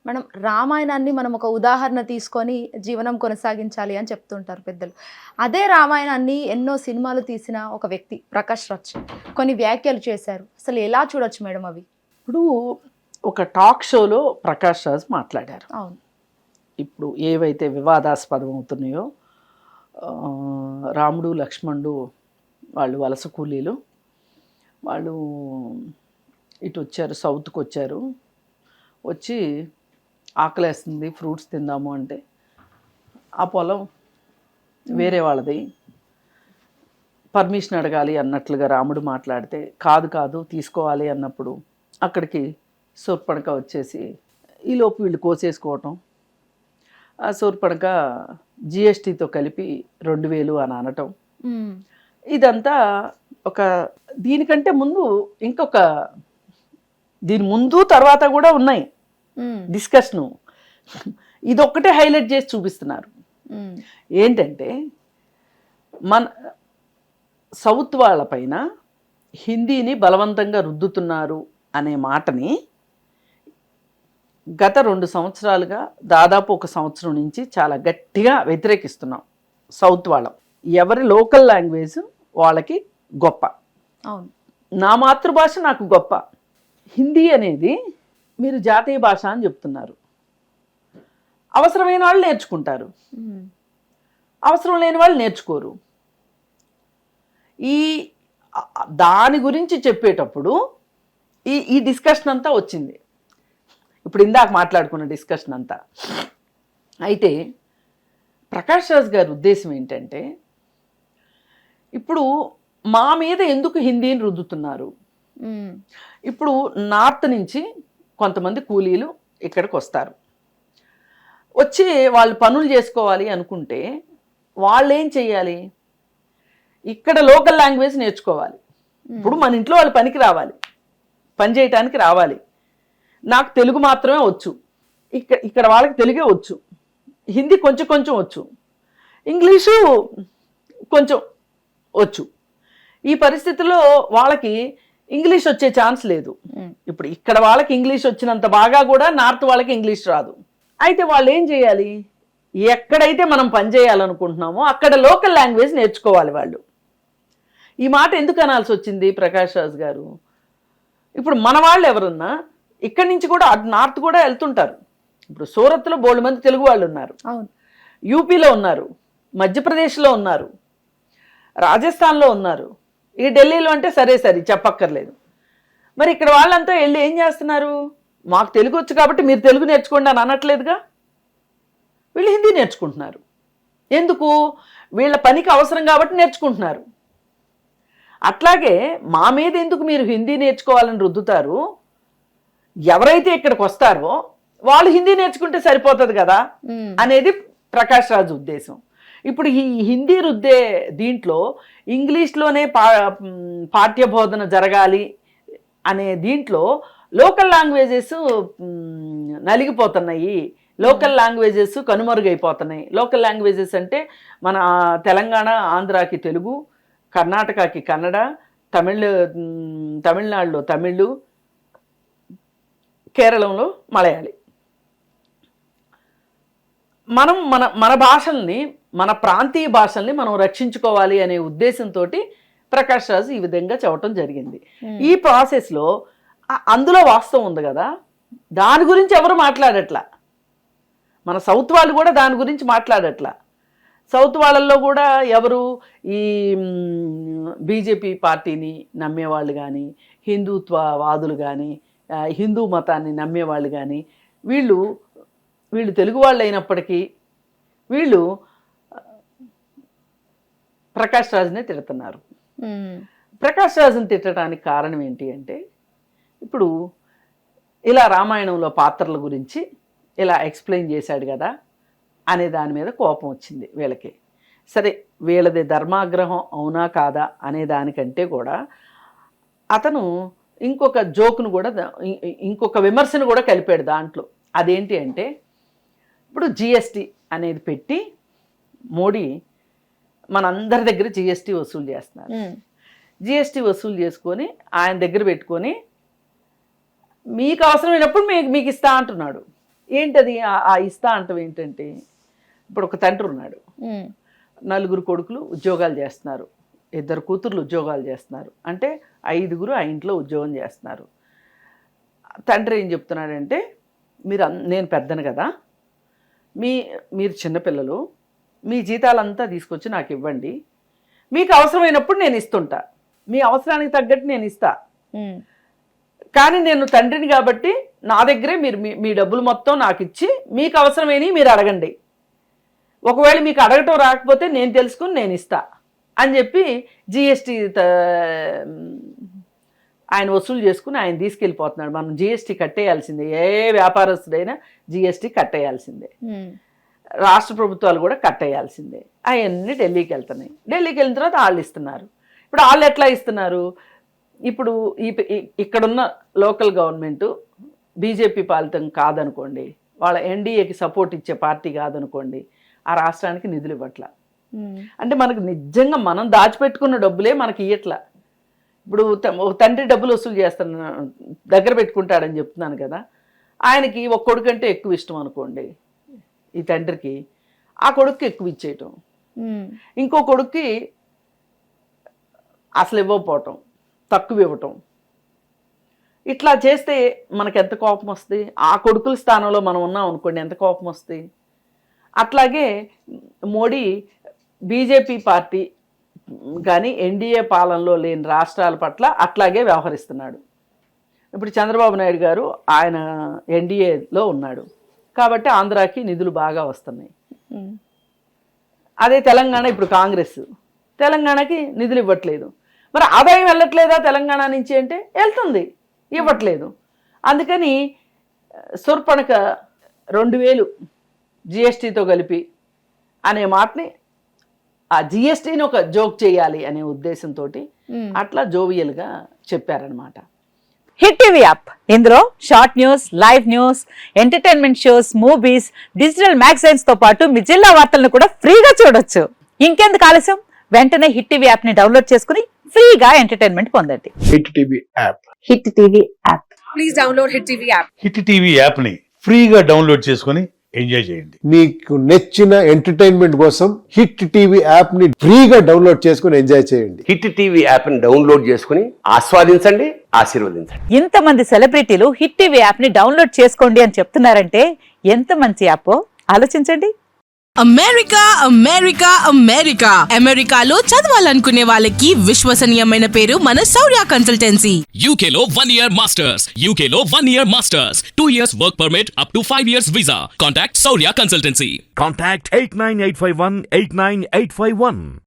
మనం రామాయణాన్ని మనం ఒక ఉదాహరణ తీసుకొని జీవనం కొనసాగించాలి అని చెప్తుంటారు పెద్దలు. అదే రామాయణాన్ని ఎన్నో సినిమాలు తీసిన ఒక వ్యక్తి ప్రకాష్ రాజ్ కొన్ని వ్యాఖ్యలు చేశారు. అసలు ఎలా చూడొచ్చు మేడం అవి? ఇప్పుడు ఒక టాక్ షోలో ప్రకాష్ రాజ్ మాట్లాడారు. అవును. ఇప్పుడు ఏవైతే వివాదాస్పదం అవుతున్నాయో, రాముడు లక్ష్మణుడు వాళ్ళు వలస కూలీలు, వాళ్ళు ఇటు వచ్చారు, సౌత్కి వచ్చారు. వచ్చి ఆకలేస్తుంది, ఫ్రూట్స్ తిందాము అంటే ఆ పొలం వేరే వాళ్ళది, పర్మిషన్ అడగాలి అన్నట్లుగా రాముడు మాట్లాడితే కాదు కాదు తీసుకోవాలి అన్నప్పుడు అక్కడికి శూర్పణఖ వచ్చేసి ఈలోపు వీళ్ళు కోసేసుకోవటం, ఆ శూర్పణఖ జిఎస్టీతో కలిపి 2000 అని అనటం, ఇదంతా ఒక దీనికంటే ముందు ఇంకొక దీని ముందు తర్వాత కూడా ఉన్నాయి డిస్కషను. ఇదొక్కటే హైలైట్ చేసి చూపిస్తున్నారు. ఏంటంటే మన సౌత్ వాళ్ళపైన హిందీని బలవంతంగా రుద్దుతున్నారు అనే మాటని గత 2 సంవత్సరాలుగా దాదాపు 1 సంవత్సరం నుంచి చాలా గట్టిగా వ్యతిరేకిస్తున్నాం. సౌత్ వాళ్ళం ఎవరి లోకల్ లాంగ్వేజ్ వాళ్ళకి గొప్ప, అవును, నా మాతృభాష నాకు గొప్ప. హిందీ అనేది మీరు జాతీయ భాష అని చెప్తున్నారు. అవసరమైన వాళ్ళు నేర్చుకుంటారు, అవసరం లేని వాళ్ళు నేర్చుకోరు. ఈ దాని గురించి చెప్పేటప్పుడు ఈ డిస్కషన్ అంతా వచ్చింది. ఇప్పుడు ఇందాక మాట్లాడుకున్న డిస్కషన్ అంతా. అయితే ప్రకాష్ రాజ్ గారి ఉద్దేశం ఏంటంటే, ఇప్పుడు మా మీద ఎందుకు హిందీని రుద్దుతున్నారు? ఇప్పుడు నార్త్ నుంచి కొంతమంది కూలీలు ఇక్కడికి వస్తారు, వచ్చి వాళ్ళు పనులు చేసుకోవాలి అనుకుంటే వాళ్ళు ఏం చేయాలి? ఇక్కడ లోకల్ లాంగ్వేజ్ నేర్చుకోవాలి. ఇప్పుడు మన ఇంట్లో వాళ్ళు పనికి రావాలి, పని చేయటానికి రావాలి. నాకు తెలుగు మాత్రమే వచ్చు, ఇక్కడ వాళ్ళకి తెలుగే వచ్చు, హిందీ కొంచెం కొంచెం వచ్చు, ఇంగ్లీషు కొంచెం వచ్చు. ఈ పరిస్థితుల్లో వాళ్ళకి ఇంగ్లీష్ వచ్చే ఛాన్స్ లేదు. ఇప్పుడు ఇక్కడ వాళ్ళకి ఇంగ్లీష్ వచ్చినంత బాగా కూడా నార్త్ వాళ్ళకి ఇంగ్లీష్ రాదు. అయితే వాళ్ళు ఏం చేయాలి? ఎక్కడైతే మనం పని చేయాలనుకుంటున్నామో అక్కడ లోకల్ లాంగ్వేజ్ నేర్చుకోవాలి వాళ్ళు. ఈ మాట ఎందుకు అనాల్సి వచ్చింది ప్రకాష్ రాజ్ గారు? ఇప్పుడు మన వాళ్ళు ఎవరున్నా ఇక్కడి నుంచి కూడా నార్త్ కూడా వెళ్తుంటారు. ఇప్పుడు సూరత్లో బోల్డ్ మంది తెలుగు వాళ్ళు ఉన్నారు, యూపీలో ఉన్నారు, మధ్యప్రదేశ్లో ఉన్నారు, రాజస్థాన్లో ఉన్నారు, ఈ ఢిల్లీలో అంటే సరే చెప్పక్కర్లేదు. మరి ఇక్కడ వాళ్ళంతా వెళ్ళి ఏం చేస్తున్నారు? మాకు తెలుగు వచ్చు కాబట్టి మీరు తెలుగు నేర్చుకోండి అని అనట్లేదుగా. వీళ్ళు హిందీ నేర్చుకుంటున్నారు. ఎందుకు? వీళ్ళ పనికి అవసరం కాబట్టి నేర్చుకుంటున్నారు. అట్లాగే మా మీద ఎందుకు మీరు హిందీ నేర్చుకోవాలని రుద్దుతారు? ఎవరైతే ఇక్కడికి వస్తారో వాళ్ళు హిందీ నేర్చుకుంటే సరిపోతుంది కదా అనేది ప్రకాష్ రాజ్ ఉద్దేశం. ఇప్పుడు ఈ హిందీ రుద్దే దీంట్లో ఇంగ్లీష్లోనే పాఠ్య బోధన జరగాలి అనే దీంట్లో లోకల్ లాంగ్వేజెస్ నలిగిపోతున్నాయి, లోకల్ లాంగ్వేజెస్ కనుమరుగైపోతున్నాయి. లోకల్ లాంగ్వేజెస్ అంటే మన తెలంగాణ ఆంధ్రాకి తెలుగు, కర్ణాటకకి కన్నడ, తమిళనాడులో తమిళ్, కేరళంలో మలయాళీ. మనం మన భాషల్ని, మన ప్రాంతీయ భాషల్ని మనం రక్షించుకోవాలి అనే ఉద్దేశంతో ప్రకాష్ రాజ్ ఈ విధంగా చెప్పడం జరిగింది. ఈ ప్రాసెస్లో అందులో వాస్తవం ఉంది కదా, దాని గురించి ఎవరు మాట్లాడట్లా. మన సౌత్ వాళ్ళు కూడా దాని గురించి మాట్లాడట్లా. సౌత్ వాళ్ళల్లో కూడా ఎవరు ఈ బీజేపీ పార్టీని నమ్మేవాళ్ళు కానీ, హిందుత్వవాదులు కానీ, హిందూ మతాన్ని నమ్మేవాళ్ళు కానీ, వీళ్ళు తెలుగు వాళ్ళు అయినప్పటికీ వీళ్ళు ప్రకాష్ రాజ్నే తిడుతున్నారు. ప్రకాష్ రాజ్ని తిట్టడానికి కారణం ఏంటి అంటే, ఇప్పుడు ఇలా రామాయణంలో పాత్రల గురించి ఇలా ఎక్స్ప్లెయిన్ చేశాడు కదా అనే దాని మీద కోపం వచ్చింది వీళ్ళకి. సరే, వీళ్ళది ధర్మాగ్రహం అవునా కాదా అనే దానికంటే కూడా అతను ఇంకొక జోక్ను కూడా, ఇంకొక విమర్శను కూడా కలిపాడు దాంట్లో. అదేంటి అంటే, ఇప్పుడు జిఎస్టీ అనేది పెట్టి మోడీ మనందరి దగ్గర జిఎస్టీ వసూలు చేస్తున్నారు. జిఎస్టీ వసూలు చేసుకొని ఆయన దగ్గర పెట్టుకొని మీకు అవసరమైనప్పుడు మీకు ఇస్తా అంటున్నాడు. ఏంటది ఆ ఇస్తా అంటం ఏంటంటే, ఇప్పుడు ఒక తండ్రి ఉన్నాడు, ఉమ్, 4 కొడుకులు ఉద్యోగాలు చేస్తున్నారు, 2 కూతుర్లు ఉద్యోగాలు చేస్తున్నారు, అంటే 5 ఆ ఇంట్లో ఉద్యోగం చేస్తున్నారు. తండ్రి ఏం చెప్తున్నాడంటే, నేను పెద్దను కదా, మీరు చిన్నపిల్లలు, మీ జీతాలంతా తీసుకొచ్చి నాకు ఇవ్వండి, మీకు అవసరమైనప్పుడు నేను ఇస్తుంటా, మీ అవసరానికి తగ్గట్టు నేను ఇస్తా, ఉమ్, కానీ నేను తండ్రిని కాబట్టి నా దగ్గరే మీరు మీ డబ్బులు మొత్తం నాకు ఇచ్చి మీకు అవసరమైనవి మీరు అడగండి, ఒకవేళ మీకు అడగటం రాకపోతే నేను తెలుసుకుని నేను ఇస్తా అని చెప్పి జిఎస్టీ ఆయన వసూలు చేసుకుని ఆయన తీసుకెళ్ళిపోతున్నాడు. మనం జిఎస్టీ కట్టేయాల్సిందే, ఏ వ్యాపారస్తుడైనా జిఎస్టీ కట్టేయాల్సిందే, ఉమ్, రాష్ట్ర ప్రభుత్వాలు కూడా కట్టేయాల్సిందే. అవన్నీ ఢిల్లీకి వెళ్తున్నాయి. ఢిల్లీకి వెళ్ళిన తర్వాత వాళ్ళు ఇస్తున్నారు. ఇప్పుడు వాళ్ళు ఎట్లా ఇస్తున్నారు, ఇప్పుడు ఇక్కడున్న లోకల్ గవర్నమెంట్ బీజేపీ పాలితం కాదనుకోండి, వాళ్ళ ఎన్డీఏకి సపోర్ట్ ఇచ్చే పార్టీ కాదనుకోండి, ఆ రాష్ట్రానికి నిధులు ఇవ్వట్లా. అంటే మనకు నిజంగా మనం దాచిపెట్టుకున్న డబ్బులే మనకి ఇవ్వట్లా. ఇప్పుడు తండ్రి డబ్బులు వసూలు చేస్తాను దగ్గర పెట్టుకుంటాడని చెప్తున్నాను కదా, ఆయనకి ఒక కొడుకు అంటే ఎక్కువ ఇష్టం అనుకోండి, ఈ తండ్రికి ఆ కొడుక్కి ఎక్కువ ఇచ్చేయటం, ఇంకో కొడుక్కి అసలు ఇవ్వకపోవటం, తక్కువ ఇవ్వటం, ఇట్లా చేస్తే మనకు ఎంత కోపం వస్తుంది. ఆ కొడుకుల స్థానంలో మనం ఉన్నాం అనుకోండి, ఎంత కోపం వస్తుంది. అట్లాగే మోడీ బీజేపీ పార్టీ కానీ ఎన్డీఏ పాలనలో లేని రాష్ట్రాల పట్ల అట్లాగే వ్యవహరిస్తున్నాడు. ఇప్పుడు చంద్రబాబు నాయుడు గారు ఆయన ఎన్డీఏలో ఉన్నాడు కాబట్టి ఆంధ్రాకి నిధులు బాగా వస్తున్నాయి. అదే తెలంగాణ, ఇప్పుడు కాంగ్రెస్ తెలంగాణకి నిధులు ఇవ్వట్లేదు. మరి ఆదాయం వెళ్ళట్లేదా తెలంగాణ నుంచి అంటే వెళ్తుంది, ఇవ్వట్లేదు. అందుకని శూర్పణఖ 2000 జిఎస్టీతో కలిపి అనే మాటని, ఆ జిఎస్టీని ఒక జోక్ చేయాలి అనే ఉద్దేశంతో అట్లా జోవియల్గా చెప్పారనమాట. హిట్ టీవీ యాప్, ఇందులో short news, live news, entertainment shows, movies, digital magazines తో పాటు మీ జిల్లా వార్తలను కూడా ఫ్రీగా చూడొచ్చు. ఇంకెందుకు ఆలస్యం, వెంటనే హిట్ టీవీ యాప్ ని డౌన్లోడ్ చేసుకుని ఫ్రీగా ఎంటర్టైన్మెంట్ పొందండి. Hit TV app. Hit TV app. Please download hit TV app. Hit TV app ని ఫ్రీగా డౌన్లోడ్ చేసుకొని ఎంజాయ్ చేయండి. మీకు నచ్చిన ఎంటర్టైన్మెంట్ కోసం హిట్ టీవీ యాప్ ని ఫ్రీగా డౌన్లోడ్ చేసుకుని ఎంజాయ్ చేయండి. హిట్ టీవీ యాప్ ని డౌన్లోడ్ చేసుకుని ఆస్వాదించండి, ఆశీర్వదించండి. ఇంతమంది సెలబ్రిటీలు హిట్ టీవీ యాప్ ని డౌన్లోడ్ చేసుకోండి అని చెప్తున్నారంటే ఎంత మంచి యాప్ ఆలోచించండి. అమెరికా అమెరికా అమెరికా అమెరికాలో చదవాలనుకునే వాళ్ళకి విశ్వసనీయమైన పేరు మన శౌర్య కన్సల్టెన్సీ. UK లో 1 year masters, UK లో 1 year masters, 2 years work permit up to 5 years visa. Contact Saurya Consultancy. Contact 89851 89851.